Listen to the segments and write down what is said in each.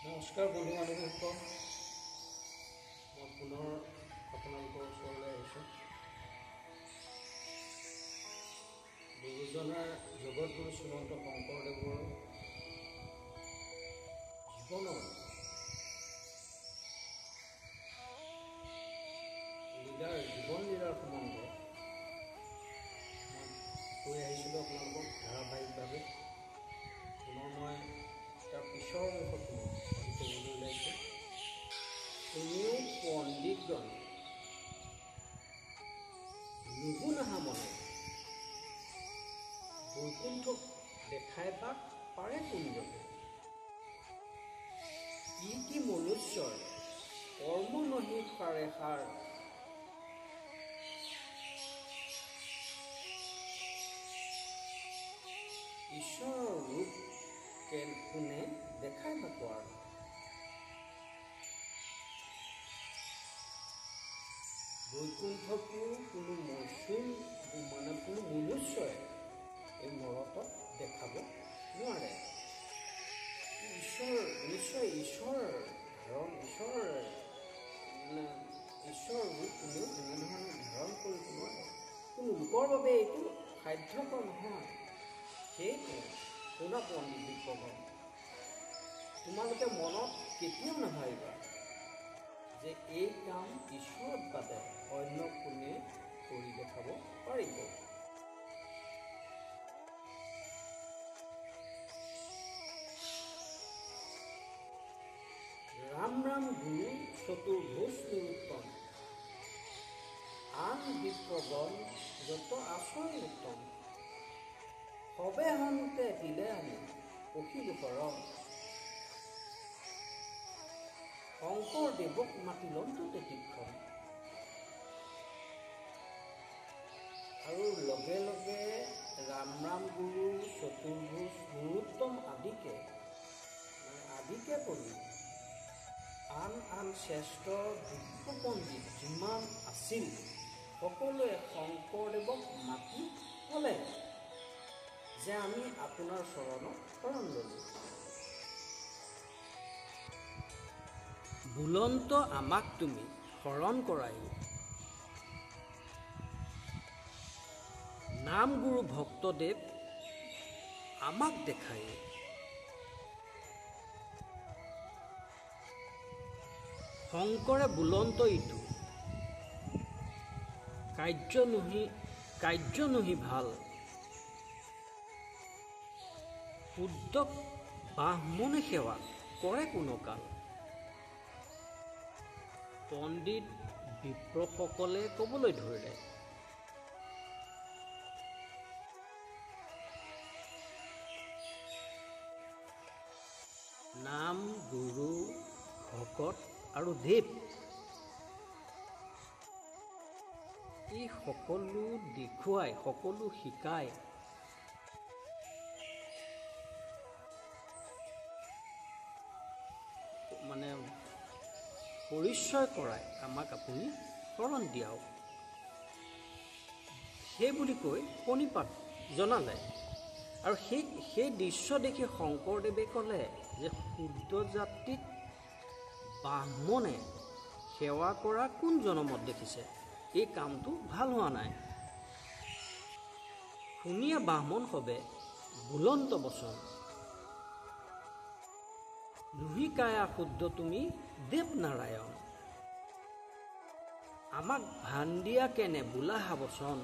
নমস্কাৰ বন্ধু বান্ধৱীসকল, মই পুনৰ আপোনালোকৰ ওচৰলৈ আহিছোঁ। গুৰুজনাৰ জগতগুৰু শ্ৰীমন্ত শংকৰদেৱৰ জীৱনৰ জীৱন লীলাৰ সম্বন্ধ মই কৈ আহিছিলোঁ আপোনালোকক ধাৰাবাহিকভাৱে। পুনৰ মই তাৰ পিছৰ অংশখিনি ক'বলৈ ওলাইছোঁ। কোনেও পণ্ডিতগণ নুশুনা মনে বৈকুণ্ঠক দেখাই বা পাৰে কোনজনে। কি মনুষ্যৰ কৰ্ম নহি সাৰে সাৰ, ঈশ্বৰৰ ৰূপ কোনে দেখাই বা কোৱাৰ। বৈকুণ্ঠকো কোনো কোনো মনুষ্যই এই মৰতত দেখাব নোৱাৰে। ঈশ্বৰ ৰূপ কোনেও তেনেধৰণে ধাৰণ কৰিব নোৱাৰে। কোনো লোকৰ বাবে এইটো সাধ্যকৰ নহয়। সেইটো শুনা পণ্ডিত বিপ্ৰগণ, তোমালোকে মনত কেতিয়াও নাভাবিবা যে এই কাম ঈশ্বৰৰ বাদে অন্য কোনে কৰি দেখাব পাৰিব। ৰাম ৰাম গুৰু চতুৰ্ভুজ নিৰুত্তম, আন বিপ্ৰগণ যত আচৰণ উত্তম। সবে হন্তে দিলে আনি পখিলো শৰণ, শংকৰদেৱক মাতিলন্ত তেতিক্ষণ। আৰু লগে লগে ৰাম ৰাম গুৰু চতুৰ্ভুজ নিৰুত্তম আদিকে পঢ়ি আন শ্ৰেষ্ঠ বিপ্ৰপণ্ডিত যিমান আছিল সকলোৱে শংকৰদেৱক মাতি ক'লে যে আমি আপোনাৰ চৰণত শৰণ ল'লোঁ। বুলন্ত আমাক তুমি শৰণ কৰাই, নাম গুৰু ভক্তদেৱ আমাক দেখাই। শংকৰে বুলন্ত ইটো কাৰ্য নহি ভাল, শুদ্ধ ব্ৰাহ্মণে সেৱা কৰে কোনো কাল। পণ্ডিত বিপ্ৰসকলে ক'বলৈ ধৰিলে, নাম গুৰু ভকত আৰু দেৱ এই সকলো দেখুৱাই সকলো শিকায় মানে পৰিচয় কৰাই আমাক আপুনি শৰণ দিয়াওক, সেই বুলি কৈ প্ৰণিপাত জনালে। আৰু সেই দৃশ্য দেখি শংকৰদেৱে ক'লে যে শুদ্ধ জাতিত ব্ৰাহ্মণে সেৱা কৰা কোন জনমত দেখিছে? এই কামটো ভাল হোৱা নাই। শুনিয়া ব্ৰাহ্মণ সবে বুলন্ত বচন, নুহিকায়া শুদ্ধ তুমি দেৱ নাৰায়ণ। আমাক ভান দিয়া কেনে বোলাহা বচন,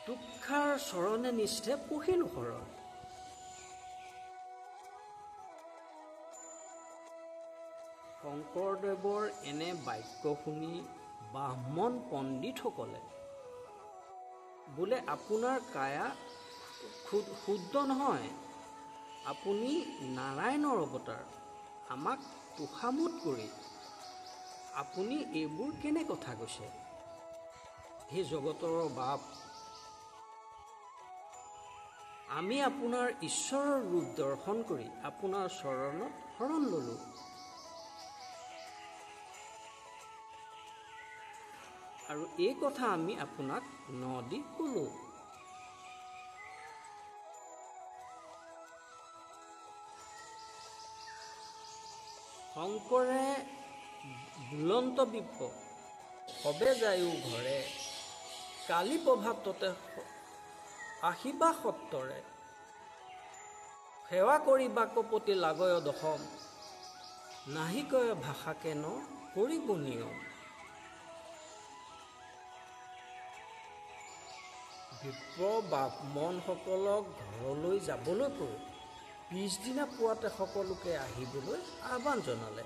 তুক্ষাৰ চৰণে নিষ্ঠে পখিলো শৰণ। শংকৰদেৱৰ এনে বাক্য শুনি ব্ৰাহ্মণ পণ্ডিতসকলে বোলে আপোনাৰ কায়া শুদ্ধ নহয়, আপুনি নাৰায়ণৰ অৱতাৰ, আমাক তোষামোদ কৰি আপুনি এইবোৰ কেনে কথা কৈছে? হে জগতৰ বাপ, আমি আপোনাৰ ঈশ্বৰৰ ৰূপ দৰ্শন কৰি আপোনাৰ চৰণত শৰণ ল'লোঁ। আৰু এই কথা আমি আপোনাক ন দি ক'লোঁ। শংকৰে বুলন্ত বিপ্ৰ সবে যায়ো ঘৰে কালি প্ৰভাৱ ততে আহিবা সত্তৰে সেৱা কৰিবা কপতি লাগয় দশম নাহিকয় ভাষাকে ন কৰিব নিয়ম। বিপ্ৰ বামনসকলক ঘৰলৈ যাবলৈ কৈ পিছদিনা পুৱাতে সকলোকে আহিবলৈ আহ্বান জনালে।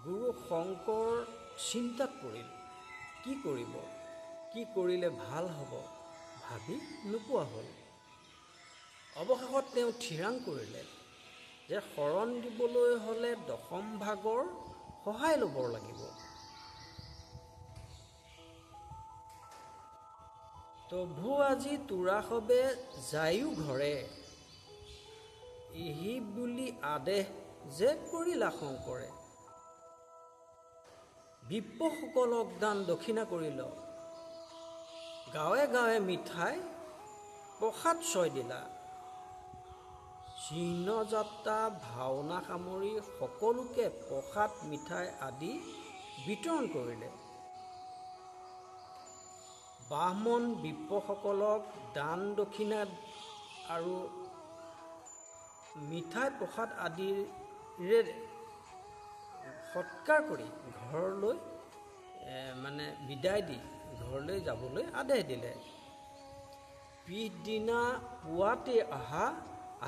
গুৰু শংকৰ চিন্তাত পৰিল, কি কৰিব, কি কৰিলে ভাল হ'ব ভাবি নোপোৱা হ'ল। অৱশেষত তেওঁ থিৰাং কৰিলে যে শৰণ দিবলৈ হ'লে দশম ভাগৰ সহায় ল'ব লাগিব। তভু আজি তোৰা সবে যায়ো ঘৰে ইহি বুলি আদেশ যে কৰিলা শংকৰে। বিপ্ৰসকলক দান দক্ষিণা কৰিল গাঁৱে গাঁৱে মিঠাই প্ৰসাদ ছয় দিলা। চিহ্ন যাত্ৰা ভাওনা সামৰি সকলোকে প্ৰসাদ মিঠাই আদি বিতৰণ কৰিলে। বামন বিপ্ৰসকলক দান দক্ষিণা আৰু মিঠাই প্ৰসাদ আদিৰে সৎকাৰ কৰি ঘৰলৈ বিদায় দি ঘৰলৈ যাবলৈ আদেশ দিলে। পিছদিনা পুৱাতে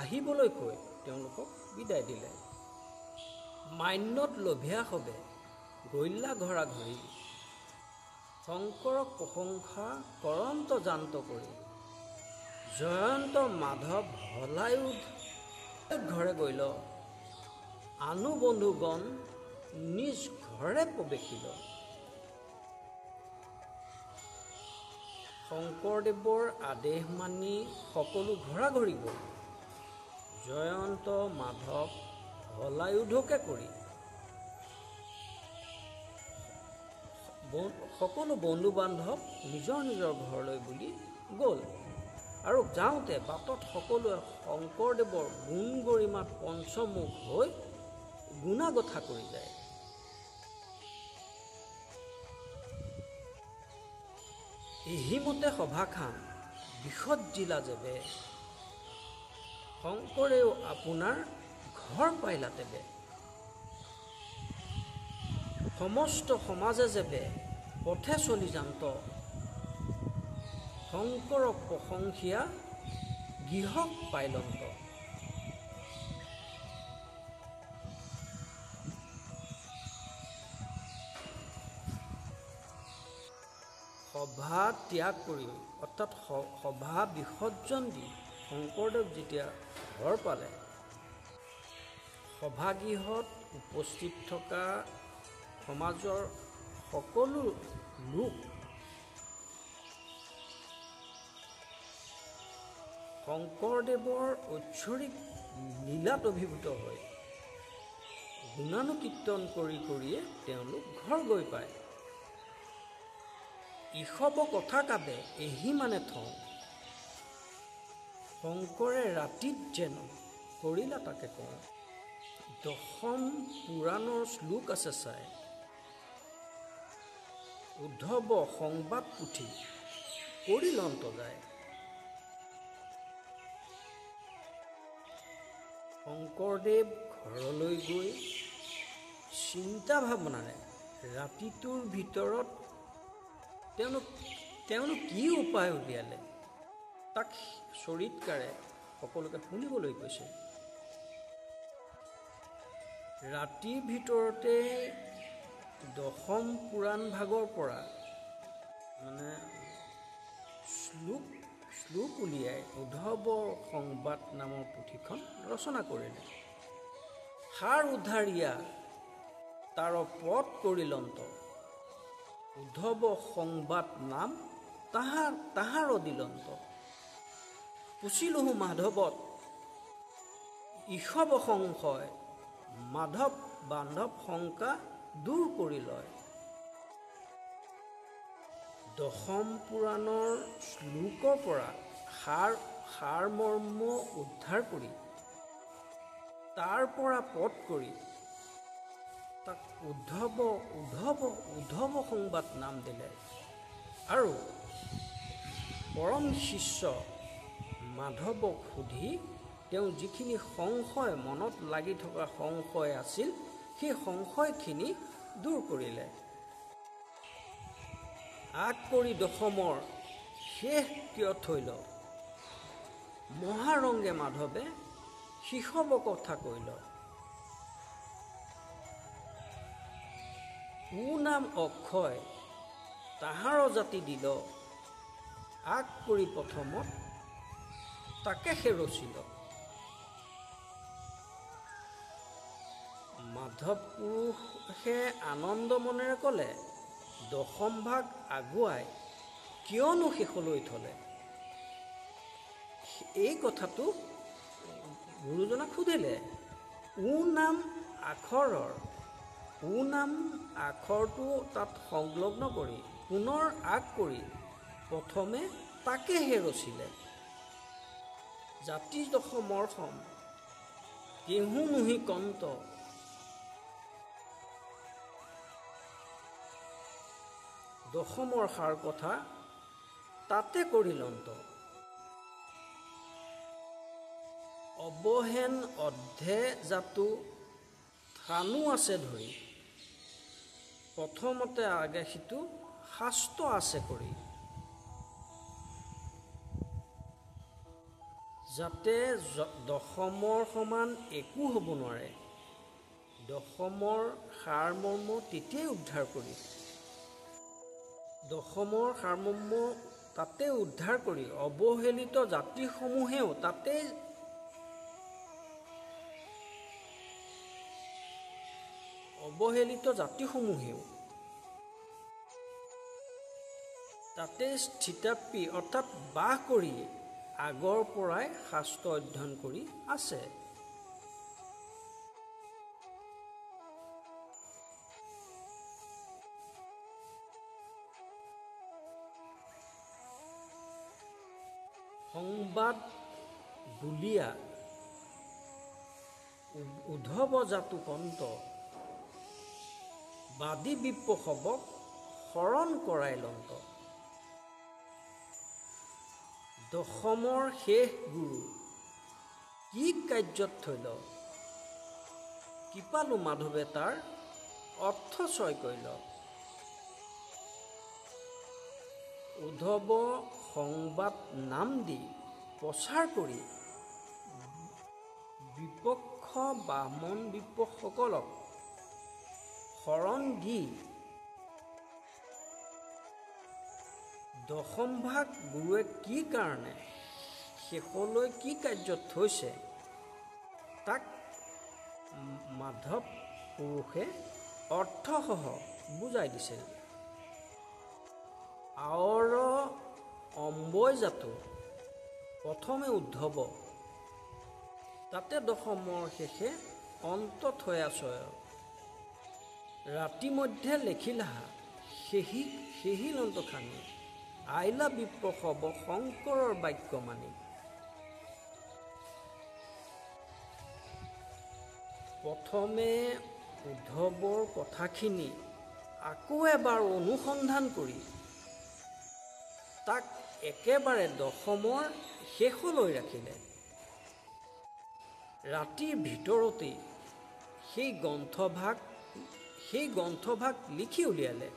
আহিবলৈ কৈ তেওঁলোকক বিদায় দিলে। মান্যত লোভিয়া সবে গল্লা ঘৰা ঘৰি শংকৰক প্ৰশংসা কৰন্ত জান্ত কৰি জয়ন্ত মাধৱ হলায়ু ঘৰে গৈল আনু বন্ধুগণ নিজ ঘৰে প্ৰৱেশিল। শংকৰদেৱৰ আদেশ মানি সকলো ঘৰা ঘৰি গ'ল। জয়ন্ত মাধৱ হলায়ুধকে কৰি সকলো বন্ধু বান্ধৱ নিজৰ নিজৰ ঘৰলৈ বুলি গ'ল। আৰু যাওঁতে বাটত সকলোৱে শংকৰদেৱৰ গুণ গৰিমাত পঞ্চমুখ হৈ গুণাগথা কৰি যায়। এহিমতে সভাখান বিসজ্জিলা যেবে শংকৰেও আপোনাৰ ঘৰ পাইলা তেবে। সমস্ত সমাজে যেবে পথে চলি যান্ত শংকৰক প্ৰশংসিয়া গৃহক পাইলন্ত। সভা ত্যাগ কৰি অৰ্থাৎ সভা বিসৰ্জন দি শংকৰদেৱ যেতিয়া ঘৰ পালে সভাগৃহত উপস্থিত থকা সমাজৰ সকলো লোক শংকৰদেৱৰ ঐশ্বৰিক লীলাত অভিভূত হৈ গুণানুকীৰ্তন কৰিয়ে তেওঁলোক ঘৰ গৈ পায়। ইসব কথা কাবে এহি মানে থওঁ শংকৰে ৰাতিত যেন কৰিলা তাকে কওঁ। দশম পুৰাণৰ শ্লোক আছে চাই উদ্ধৱ সংবাদ পুথি কৰিলন্ত যায়। শংকৰদেৱ ঘৰলৈ গৈ চিন্তা ভাৱনাৰে ৰাতিটোৰ ভিতৰত তেওঁলোক কি উপায় উলিয়ালে তাক চৰিতকাৰে সকলোকে শুনিবলৈ কৈছে। ৰাতিৰ ভিতৰতে দশম পুৰাণ ভাগৰ পৰা শ্লোক উলিয়াই উদ্ধৱ সংবাদ নামৰ পুথিখন ৰচনা কৰিলে। সাৰ উদ্ধাৰিয়া তাৰ পথ কৰিলন্ত উদ্ধৱ সংবাদ নাম তাহাৰ দিলন্ত। পুছিলহু মাধৱত ইসব সংশয় মাধৱ বান্ধৱ শংকা দূৰ কৰি লয়। দশম পুৰাণৰ শ্লোকৰ পৰা সাৰ মৰ্ম উদ্ধাৰ কৰি তাৰ পৰা পথ কৰি তাক উদ্ধৱ উদ্ধৱ উদ্ধৱ সংবাদ নাম দিলে আৰু পৰম শিষ্য মাধৱক সুধি তেওঁ যিখিনি সংশয় মনত লাগি থকা সংশয় আছিল সেই সংশয়খিনি দূৰ কৰিলে। আগ কৰি দশমৰ শেষ কিয় থৈল, মহাৰংগে মাধৱে শিশৱ কথা কৈল। নাম অক্ষয় তাহাৰ জাতি দিল, আগ কৰি প্ৰথমত তাকে ৰচিল। মাধৱ পুৰুষে আনন্দ মনেৰে ক'লে, দশম ভাগ আগুৱাই কিয়নো শেষলৈ থলে। এই কথাটো গুৰুজনাক সুধিলে। নাম আখৰৰ নাম আখৰটো তাত সংলগ্ন কৰি পুনৰ আগ কৰি প্ৰথমে তাকেহে ৰচিলে। জাতি দশমৰ সম কেহু নুহি কন্ত, দশমৰ সাৰ কথা তাতে কৰিলন্ত। অৱহেন অধ্যে জাতু থানো আছে ধৰি, প্ৰথমতে আগে সিটো শাস্ত্ৰ আছে কৰি। যাতে দশমৰ সমান একো হ'ব নোৱাৰে, দশমৰ সাৰমৰ্ম তেতিয়াই উদ্ধাৰ কৰি। দশমৰ সাৰমৰ্ম তাতে উদ্ধাৰ কৰি অৱহেলিত জাতিসমূহেও তাতে স্থিতাপি অৰ্থাৎ বাস কৰি আগৰ পৰাই শাস্ত্ৰ অধ্যয়ন কৰি আছে। সংবাদ বুলিয়া উদ্ধৱ জাতু কন্ত, বাদী বিপ্ৰসৱক শৰণ কৰাই লন্ত। দশমৰ শেষ গুৰু কি কাৰ্যত থৈল, কৃপালু মাধৱে তাৰ অৰ্থ ছয় কৰিল। উদ্ধৱ সংবাদ নাম দি প্ৰচাৰ কৰি বিপক্ষ বামন বিপ্ৰসকলক শৰণ দি দশম ভাগ গুৰুৱে কি কাৰণে শেষলৈ কি কাৰ্যত থৈছে তাক মাধৱ পুৰুষে অৰ্থসহ বুজাই দিছিল। আৱৰ অম্বয় জাতু প্ৰথমে উদ্ধৱ, তাতে দশমৰ শেষে অন্ত থৈ আছয়। ৰাতি মধ্যে লেখিলাহা সেহি লন্ত খানি, আইলা বিপ্ৰসৱ শংকৰৰ বাক্য মানি। প্ৰথমে উদ্ধৱৰ কথাখিনি আকৌ এবাৰ অনুসন্ধান কৰি তাক একেবাৰে দশমৰ শেষলৈ ৰাখিলে। ৰাতিৰ ভিতৰতেই সেই গ্ৰন্থভাগ লিখি উলিয়ালে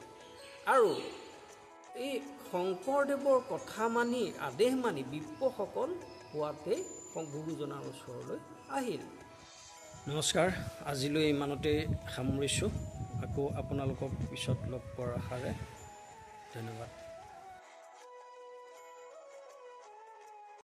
আৰু এই শংকৰদেৱৰ কথা মানি আদেশ মানি বিপ্ৰসকল হোৱাতে গুৰুজনাৰ ওচৰলৈ আহিল। নমস্কাৰ, আজিলৈ ইমানতে সামৰিছোঁ। আকৌ আপোনালোকক পিছত লগ পোৱাৰ আশাৰে ধন্যবাদ।